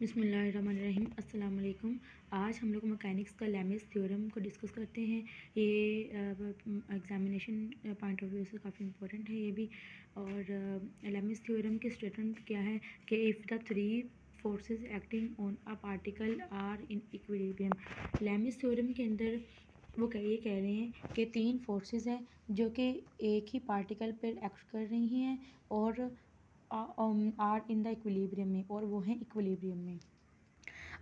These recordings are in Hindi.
बिस्मिल्लाहिर्रहमानिर्रहीम अस्सलाम वालेकुम। आज हम लोग मैकेनिक्स का लेमिस थ्योरम को डिस्कस करते हैं। ये एग्जामिनेशन पॉइंट ऑफ व्यू से काफ़ी इंपॉर्टेंट है ये भी। और लेमिस थ्योरम के स्टेटमेंट क्या है कि if the three forces acting on a particle are in equilibrium. Lami's theorem के अंदर वो ये कह रहे हैं कि तीन फोर्सेस हैं जो कि एक ही पार्टिकल पर एक्ट कर रही हैं और आर इन द इक्विलिब्रियम में, और वो हैं इक्विलिब्रियम में।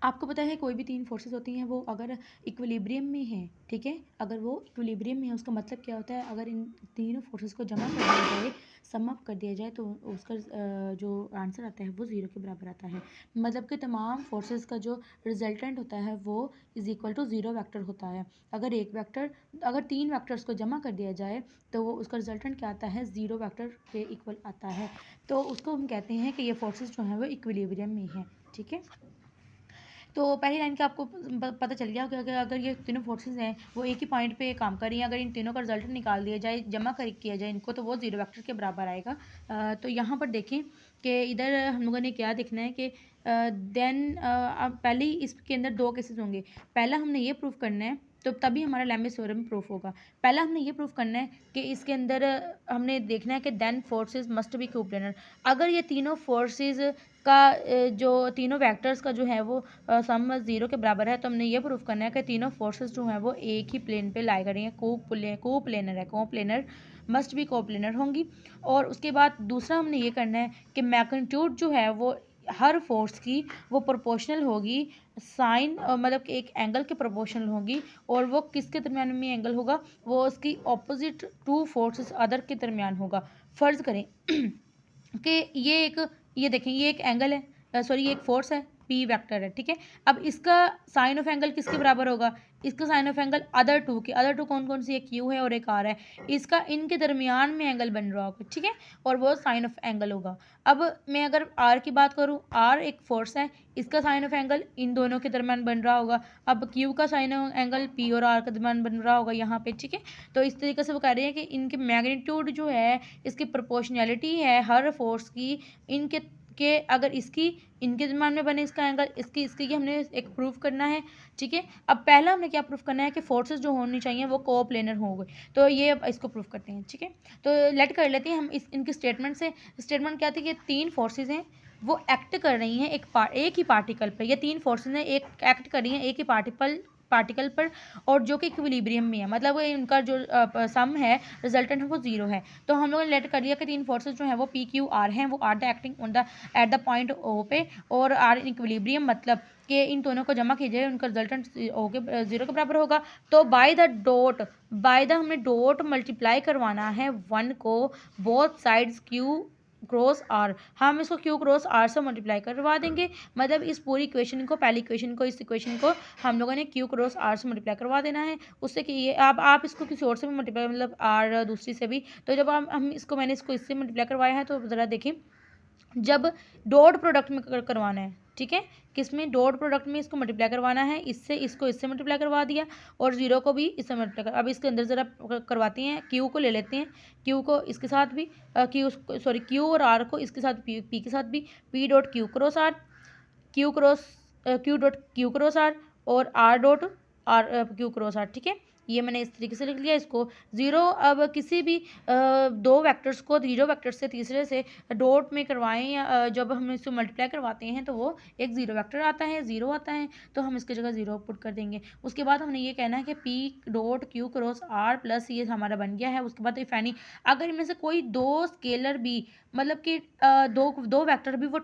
आपको पता है कोई भी तीन फोर्सेस होती हैं वो अगर इक्विलिब्रियम में हैं, ठीक है, अगर वो इक्विलिब्रियम में है उसका मतलब क्या होता है, अगर इन तीनों फोर्सेस को जमा कर दिया जाए, सम अप कर दिया जाए, तो उसका जो आंसर आता है वो ज़ीरो के बराबर आता है। मतलब कि तमाम फोर्सेस का जो रिजल्टेंट होता है वो is equal to zero vector होता है। अगर तीन वेक्टर्स को जमा कर दिया जाए तो वो उसका रिजल्टेंट क्या आता है, ज़ीरो वेक्टर के इक्वल आता है। तो उसको हम कहते हैं कि ये फोर्सेस जो हैं वो इक्विलिब्रियम में हैं, ठीक है। तो पहली लाइन का आपको पता चल गया कि अगर ये तीनों फोर्सेस हैं वो एक ही पॉइंट पे काम कर रही हैं, अगर इन तीनों का रिजल्ट निकाल दिया जाए, जमा कर किया जाए इनको, तो वो ज़ीरो वेक्टर के बराबर आएगा। तो यहाँ पर देखें कि इधर हम लोगों ने क्या देखना है कि देन अब पहले ही इसके अंदर दो केसेस होंगे। पहला हमने ये प्रूफ करना है, तो तभी हमारा लेमिस थ्योरम प्रूफ होगा। पहला हमने ये प्रूफ करना है कि इसके अंदर हमने देखना है कि then forces must be coplanar. अगर ये तीनों फोर्सेस का जो तीनों वेक्टर्स का जो है वो सम ज़ीरो के बराबर है, तो हमने ये प्रूफ करना है कि तीनों फोर्सेस जो हैं वो एक ही प्लेन पे लाई कर रही हैं, कोप्लेनर है, कोप्लेनर मस्ट भी कोप्लेनर होंगी। और उसके बाद दूसरा हमने ये करना है कि मैग्नीट्यूड जो है वो हर फोर्स की वो प्रोपोर्शनल होगी, साइन मतलब कि एक एंगल के प्रोपोर्शनल होगी, और वो किसके दरमियान में एंगल होगा, वो उसकी ऑपोजिट टू फोर्सेस अदर के दरमियान होगा। फ़र्ज़ करें कि ये देखें, ये एक एंगल है, सॉरी ये एक फोर्स है, पी वेक्टर है, ठीक है। अब इसका साइन ऑफ एंगल किसके बराबर होगा, इसका sine of angle other to कौन कौन सी, एक क्यू है और एक आर है, इसका इनके दरमियान में एंगल बन रहा होगा, ठीक है, और वो साइन ऑफ एंगल होगा। अब मैं अगर आर की बात करूँ, आर एक फोर्स है, इसका साइन ऑफ एंगल इन दोनों के दरमियान बन रहा होगा। अब क्यू का साइन ऑफ एंगल पी और आर के दरमियान बन रहा होगा यहाँ पे, ठीक है। तो इस तरीके से वो कह रहे हैं कि इनके मैग्नीट्यूड जो है, इसकी प्रोपोर्शनैलिटी है हर फोर्स की, इनके अगर इसकी इनके दरमियान में बने इसका एंगल, इसकी हमने एक प्रूफ करना है, ठीक है। अब पहला हमने क्या प्रूफ करना है कि फोर्सेस जो होनी चाहिए वो कोप्लेनर होंगे, तो ये अब इसको प्रूफ करते हैं, ठीक है। तो लेट कर लेते हैं हम इनकी स्टेटमेंट से। स्टेटमेंट क्या थी कि तीन फोर्सेस हैं वो एक्ट कर रही हैं एक ही पार्टिकल पर। ये तीन फोर्सेस हैं, एक एक्ट कर रही हैं एक ही पार्टिकल पर, और जो कि इक्विलिब्रियम में है, मतलब इनका जो सम है, रिजल्टेंट है, वो ज़ीरो है। तो हम लोगों ने लेट कर दिया कि तीन फोर्सेस जो हैं वो पी क्यू आर हैं, वो are the acting on the at the point O पे, और आर इन इक्विलिब्रियम, मतलब कि इन दोनों को जमा कीजिए, उनका रिजल्टेंट ओ के ज़ीरो के बराबर होगा। तो बाय द हमने डॉट मल्टीप्लाई करवाना है वन को both sides Q cross R. हम इसको क्यू क्रॉस आर से मल्टीप्लाई करवा देंगे, मतलब इस पूरी इक्वेशन को, पहली इक्वेशन को, इस इक्वेशन को हम लोगों ने क्यू क्रॉस आर से मल्टीप्लाई करवा देना है। उससे कि ये आप इसको किसी और से भी मल्टीप्लाई, मतलब आर दूसरी से भी। तो जब हम इसको, मैंने इसको इससे मल्टीप्लाई करवाया है, तो ज़रा देखें, जब डॉट प्रोडक्ट में करवाना है, ठीक है, किस में, डॉट प्रोडक्ट में इसको मल्टीप्लाई करवाना है, इसको इससे मल्टीप्लाई करवा दिया, और ज़ीरो को भी इससे मल्टीप्लाई कर। अब इसके अंदर ज़रा करवाते हैं, क्यू को ले लेते हैं, क्यू को इसके साथ भी, क्यू और आर को इसके साथ, पी के साथ भी, P dot Q cross R, Q dot Q cross R, और R dot R Q cross R, ठीक है। ये मैंने इस तरीके से लिख लिया इसको ज़ीरो। अब किसी भी दो वेक्टर्स को ज़ीरो वेक्टर से तीसरे से डॉट में करवाएं, या जब हम इसको मल्टीप्लाई करवाते हैं तो वो एक ज़ीरो वेक्टर आता है, ज़ीरो आता है, तो हम इसकी जगह ज़ीरो पुट कर देंगे। उसके बाद हमने ये कहना है कि P dot Q cross R plus, ये हमारा बन गया है। उसके बाद इफ़ एनी, अगर इनमें से कोई दो स्केलर भी, मतलब कि दो वेक्टर भी वो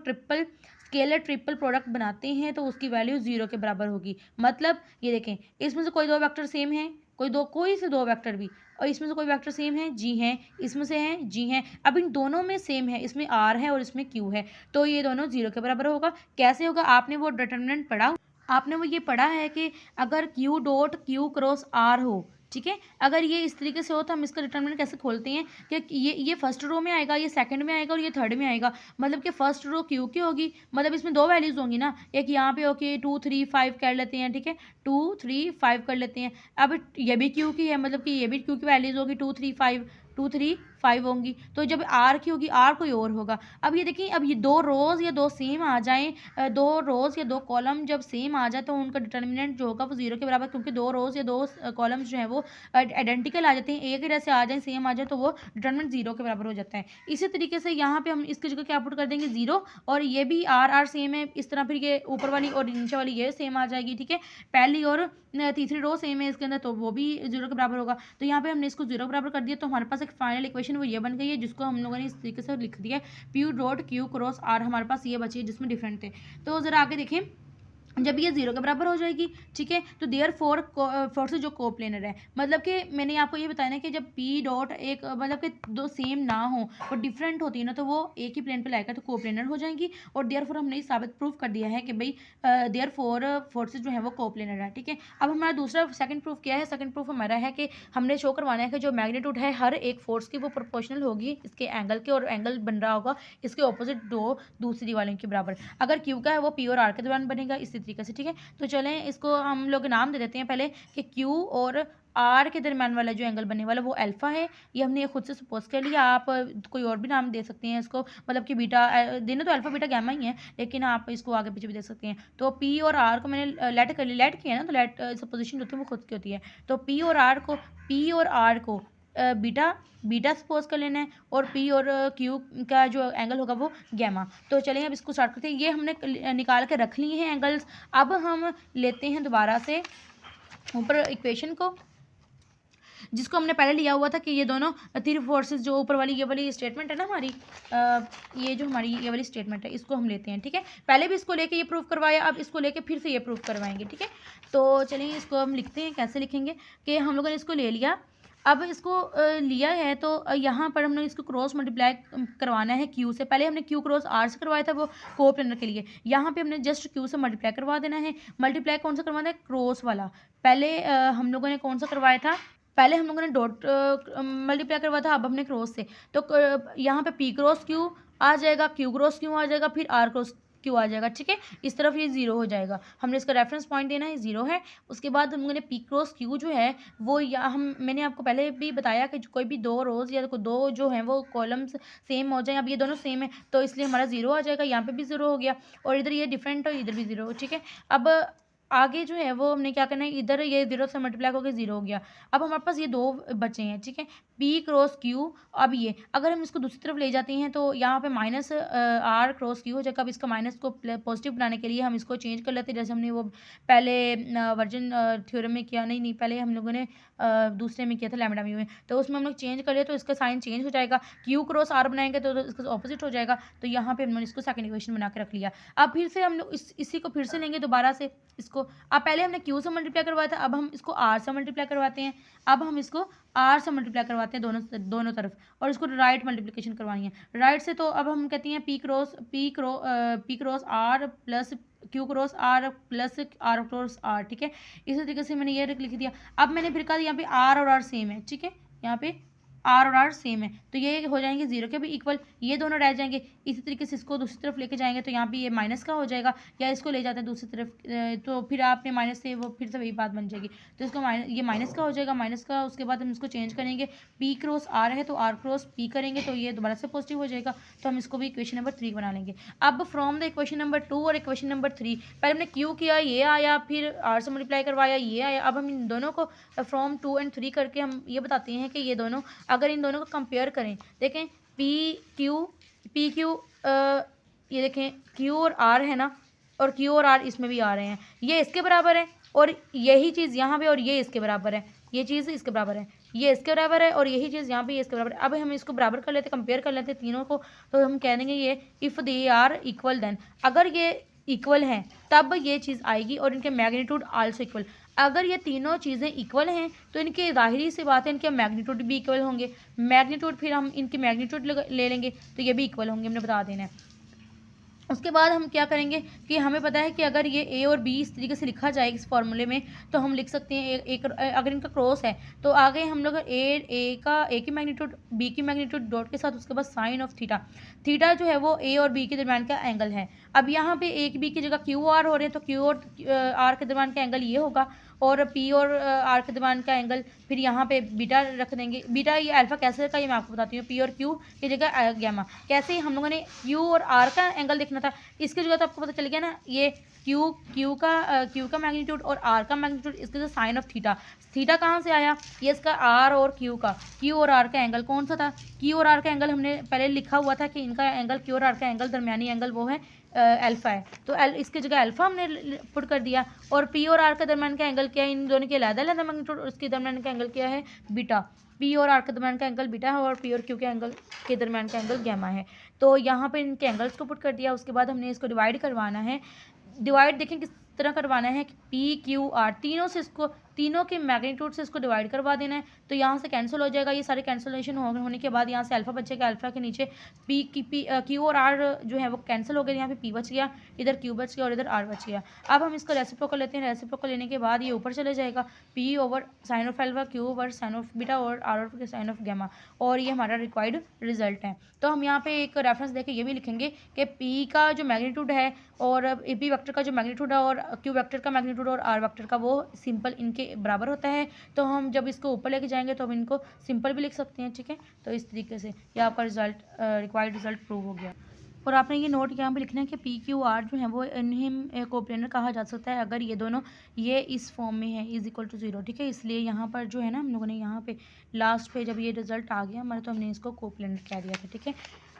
स्केलर ट्रिपल प्रोडक्ट बनाते हैं, तो उसकी वैल्यू ज़ीरो के बराबर होगी। मतलब ये देखें, इसमें से कोई दो वेक्टर सेम है, कोई से दो वेक्टर भी, और इसमें से कोई वेक्टर सेम है, जी हैं, इसमें से हैं, जी हैं। अब इन दोनों में सेम है, इसमें आर है और इसमें क्यू है, तो ये दोनों ज़ीरो के बराबर होगा। कैसे होगा, आपने वो डिटरमिनेंट पढ़ा, आपने वो ये पढ़ा है कि अगर Q dot Q cross R हो, ठीक है, अगर ये इस तरीके से हो, तो हम इसका डिटरमिनेंट कैसे खोलते हैं कि ये फर्स्ट रो में आएगा, ये सेकंड में आएगा, और ये थर्ड में आएगा। मतलब कि फर्स्ट रो क्यू की होगी, मतलब इसमें दो वैल्यूज़ होंगी ना, एक यहाँ पे ओके 2 3 5 कर लेते हैं, ठीक है, 2 3 5 कर लेते हैं। अब ये भी क्यू की है, मतलब कि ये भी क्यू की वैल्यूज़ होगी 2 3 5, 2 3 5 होंगी, तो जब आर की होगी आर कोई और होगा। अब ये देखिए, अब ये 2 रोज़ या 2 सेम आ जाएँ, 2 रोज़ या 2 कॉलम जब सेम आ जाए तो उनका डिटर्मिनेंट जो होगा वो 0 के बराबर, क्योंकि 2 रोज़ या 2 कॉलम्स जो हैं वो आइडेंटिकल आ जाते हैं, एक ही जैसे आ जाएँ, सेम आ जाए, तो वो डिटर्मिनेंट 0 के बराबर हो जाता है। इसी तरीके से यहाँ पे हम इसकी जगह क्या पुट कर देंगे 0, और ये भी आर सेम है, इस तरह फिर ये ऊपर वाली और नीचे वाली ये सेम आ जाएगी, ठीक है। पहली और तीसरी रो सेम है इसके अंदर, तो वो भी 0 के बराबर होगा। तो यहाँ पे हमने इसको 0 के बराबर कर दिया, तो हमारे पास एक फाइनल इक्वेशन वो ये बन गई है, जिसको हम लोगों ने इस तरीके से लिख दिया है, P dot Q cross R हमारे पास ये बची है, जिसमें डिफरेंट थे। तो ज़रा आगे देखें, जब ये 0 के बराबर हो जाएगी, ठीक है, तो देयर फोर से जो कोप्लेनर है, मतलब कि मैंने आपको ये बताया ना कि जब P डॉट एक मतलब कि दो सेम ना हो और डिफरेंट होती है ना, तो वो एक ही प्लेन पे लाएगा तो कोप्लेनर हो जाएंगी। और देयर फोर हमने साबित प्रूफ कर दिया है कि भाई देयर फोर्सेज जो है वो कोप्लेनर है, ठीक है। अब हमारा दूसरा सेकंड प्रूफ क्या है? सेकंड प्रूफ हमारा है कि हमने शो करवाना है कि जो मैग्नीट्यूड है हर एक फोर्स की वो प्रोपोर्शनल होगी इसके एंगल के, और एंगल बन रहा होगा इसके ऑपोजिट दो दूसरी वाले के बराबर। अगर Q का है वो P और R के दौरान बनेगा, इसी तरीके से, ठीक है। तो चलें इसको हम लोग नाम दे देते हैं पहले कि Q और R के दरम्यान वाला जो एंगल बनने वाला वो अल्फा है। ये हमने खुद से सपोज कर लिया, आप कोई और भी नाम दे सकते हैं इसको, मतलब कि बीटा, देना तो अल्फा बीटा गैमा ही है, लेकिन आप इसको आगे पीछे भी दे सकते हैं। तो P और R को मैंने लेट कर लिया, लेट किया ना, तो लेट सपोजिशन होती है वो खुद की होती है। तो P और R को बीटा सपोज कर लेना है, और P और Q का जो एंगल होगा वो गैमा। तो चलिए अब इसको स्टार्ट करते हैं। ये हमने निकाल के रख लिए हैं एंगल्स। अब हम लेते हैं दोबारा से ऊपर इक्वेशन को, जिसको हमने पहले लिया हुआ था कि ये दोनों तीन फोर्सेस जो ऊपर वाली ये वाली स्टेटमेंट है ना हमारी, ये जो हमारी ये वाली स्टेटमेंट है, इसको हम लेते हैं, ठीक है। पहले भी इसको लेके ये प्रूफ करवाया, अब इसको लेके फिर से ये प्रूफ करवाएंगे, ठीक है। तो चलिए इसको हम लिखते हैं, कैसे लिखेंगे कि हम लोगों ने इसको ले लिया। अब इसको लिया है तो यहाँ पर हमने इसको क्रॉस मल्टीप्लाई करवाना है Q से। पहले हमने Q क्रॉस R से करवाया था वो कोप्लेनर के लिए, यहाँ पे हमने जस्ट Q से मल्टीप्लाई करवा देना है। मल्टीप्लाई कौन सा करवाना है? क्रॉस वाला। पहले हम लोगों ने कौन सा करवाया था? पहले हम लोगों ने डॉट मल्टीप्लाई करवाया था, अब हमने क्रॉस से। तो यहाँ पे P क्रॉस Q आ जाएगा, Q क्रॉस Q आ जाएगा, फिर R क्रॉस Q आ जाएगा, ठीक है। इस तरफ ये 0 हो जाएगा, हमने इसका रेफरेंस पॉइंट देना है 0 है। उसके बाद हम लोगों ने P क्रॉस Q जो है वो मैंने आपको पहले भी बताया कि कोई भी दो रोज़ या दो जो हैं वो कॉलम्स सेम हो जाए। अब ये दोनों सेम है तो इसलिए हमारा 0 आ जाएगा, यहाँ पे भी 0 हो गया, और इधर ये डिफरेंट हो, इधर भी 0, ठीक है। अब आगे जो है वो हमने क्या करना है, इधर ये 0 से मल्टीप्लाई होकर 0 हो गया। अब हमारे पास ये दो बचे हैं, ठीक है, P क्रॉस Q। अब ये अगर हम इसको दूसरी तरफ ले जाते हैं तो यहाँ पे माइनस R क्रॉस Q हो जाएगा। अब इसका माइनस को पॉजिटिव बनाने के लिए हम इसको चेंज कर लेते हैं, जैसे हमने वो पहले वर्जन थ्योरम में किया, नहीं पहले हम लोगों ने दूसरे में किया था लैम्बडा म्यू में, तो उसमें हम लोग चेंज कर लिया तो इसका साइन चेंज हो जाएगा। Q क्रॉस R बनाएंगे तो इसका ऑपोजिट हो जाएगा। तो यहाँ पे हमने इसको सेकंड इक्वेशन बना के रख लिया। अब फिर से हम लोग इसी को फिर से लेंगे दोबारा से इसको। अब पहले हमने Q से मल्टीप्लाई करवाया था, अब हम इसको R से मल्टीप्लाई करवाते हैं। अब हम इसको R से मल्टीप्लाई करवाते हैं दोनों तरफ, और इसको राइट मल्टीप्लिकेशन करवानी है राइट से। तो अब हम कहते हैं P cross R plus Q cross R plus R cross R, ठीक है। इसी तरीके से मैंने ये लिख दिया। अब मैंने फिर कहा यहाँ पे R और R सेम है, ठीक है, यहाँ पे R और R सेम है, तो ये हो जाएंगे 0 के भी इक्वल, ये दोनों रह जाएंगे। इसी तरीके से इसको दूसरी तरफ लेके जाएंगे तो यहाँ पे ये माइनस का हो जाएगा, या इसको ले जाते हैं दूसरी तरफ तो फिर आपने माइनस से वो फिर से वही बात बन जाएगी। तो इसको ये माइनस का हो जाएगा, माइनस का। उसके बाद हम इसको चेंज करेंगे, P क्रॉस R है तो R क्रॉस P करेंगे तो ये दोबारा से पॉजिटिव हो जाएगा। तो हम इसको भी इक्वेशन नंबर 3 बना लेंगे। अब फ्रॉम द इक्वेशन नंबर 2 और इक्वेशन नंबर 3, पहले हमने Q किया, ये आया, फिर R से मल्टीप्लाई करवाया, ये आया। अब हम इन दोनों को फ्रॉम 2 और 3 करके हम ये बताते हैं कि ये दोनों, अगर इन दोनों को कंपेयर करें, देखें पी क्यू ये देखें Q और R है ना, और Q और R इसमें भी आ रहे हैं, ये इसके बराबर है, और यही चीज़ यहाँ पे, और ये इसके बराबर है, ये चीज़ इसके बराबर है, ये इसके बराबर है, और यही चीज़ यहाँ पे इसके बराबर है। अब हम इसको बराबर कर लेते, कंपेयर कर लेते तीनों को, तो हम कह देंगे ये if they are equal then, अगर ये इक्वल हैं तब ये चीज़ आएगी, और इनके मैग्नीट्यूड आल्सो इक्वल। अगर ये तीनों चीज़ें इक्वल हैं तो इनके ज़ाहिरी सी बात है इनके मैग्नीट्यूड भी इक्वल होंगे। मैग्नीट्यूड फिर हम इनके मैग्नीट्यूड ले लेंगे तो ये भी इक्वल होंगे, हमने बता देना है। उसके बाद हम क्या करेंगे कि हमें पता है कि अगर ये ए और बी इस तरीके से लिखा जाए इस फॉर्मूले में, तो हम लिख सकते हैं एक अगर इनका क्रॉस है तो आगे हम लोग ए की मैग्नीट्यूड, बी की मैग्नीट्यूड डॉट के साथ, उसके बाद साइन ऑफ थीटा। थीटा जो है वो ए और बी के दरमियान का एंगल है। अब यहाँ पे ए की बी की जगह क्यू आर हो रहे हैं, तो क्यू और आर के दरमियान का एंगल ये होगा, और पी और आर के दरमियान का एंगल फिर यहाँ पे बीटा रख देंगे। बीटा ये अल्फा कैसे रखा ये मैं आपको बताती हूँ। पी और क्यू की जगह गैमा। कैसे हम लोगों ने क्यू और आर का एंगल देखना था, इसकी जगह तो आपको पता चल गया ना, ये क्यू का मैग्नीट्यूड और आर का मैग्नीट्यूड, इसके जो साइन ऑफ थीटा। थीटा कहाँ से आया, ये इसका आर और क्यू और आर का एंगल कौन सा था, क्यू और आर का एंगल हमने पहले लिखा हुआ था कि इनका एंगल क्यू और आर का एंगल दरमियानी एंगल वो है अल्फा है, तो इसकी जगह अल्फा हमने पुट कर दिया। और पी और आर के दरमियान का एंगल क्या है, इन दोनों के अलग-अलग मैग्नीट्यूड, उसके दरमियान का एंगल क्या है, बीटा। पी और आर के दरमियान का एंगल बीटा है और पी और क्यू के एंगल के दरमियान का एंगल गैमा है। तो यहाँ पे इनके एंगल्स को पुट कर दिया। उसके बाद हमने इसको डिवाइड करवाना है। डिवाइड देखें किस तरह करवाना है कि पी क्यू आर तीनों के मैग्नीट्यूड से इसको डिवाइड करवा देना है। तो यहाँ से कैंसिल हो जाएगा, ये सारे कैंसिलेशन होने के बाद यहाँ से अल्फा बचेगा, अल्फा के नीचे क्यू और आर जो है वो कैंसिल हो गए, यहाँ पे पी बच गया, इधर क्यू बच गया और इधर आर बच गया। अब हम इसको रेसिप्रोकल लेते हैं। रेसिप्रोकल लेने के बाद ये ऊपर चले जाएगा, P over sine of alpha, Q over sine of beta और R over sine of gamma, और ये हमारा रिक्वायर्ड रिजल्ट है। तो हम यहाँ पे एक रेफरेंस देके ये भी लिखेंगे कि पी का जो मैग्नीट्यूड है और पी वेक्टर का जो मैग्नीट्यूड है और क्यू वेक्टर का मैग्नीट्यूड और आर वेक्टर का वो सिंपल इनके बराबर होता है। तो हम जब इसको ऊपर लेके जाएंगे तो हम इनको सिंपल भी लिख सकते हैं, ठीक है। तो इस तरीके से ये आपका रिजल्ट रिक्वायर्ड रिजल्ट प्रूव हो गया। और आपने ये नोट यहाँ पे लिखना है कि पी क्यू आर जो है वो इन्हें कोप्लेनर कहा जा सकता है अगर ये दोनों ये इस फॉर्म में है इज इक्वल टू 0, ठीक है। इसलिए यहाँ पर जो है ना हम लोगों ने यहाँ पे लास्ट पे जब ये रिजल्ट आ गया हमारा तो हमने इसको कोप्लेनर कह दिया था, ठीक है।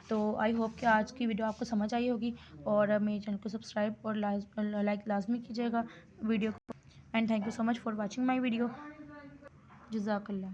तो आई होप कि आज की वीडियो आपको समझ आई होगी, और मेरे चैनल को सब्सक्राइब और लाइक लाजमी कीजिएगा वीडियो को। And thank you so much for watching my video. जज़ाकल्लाह।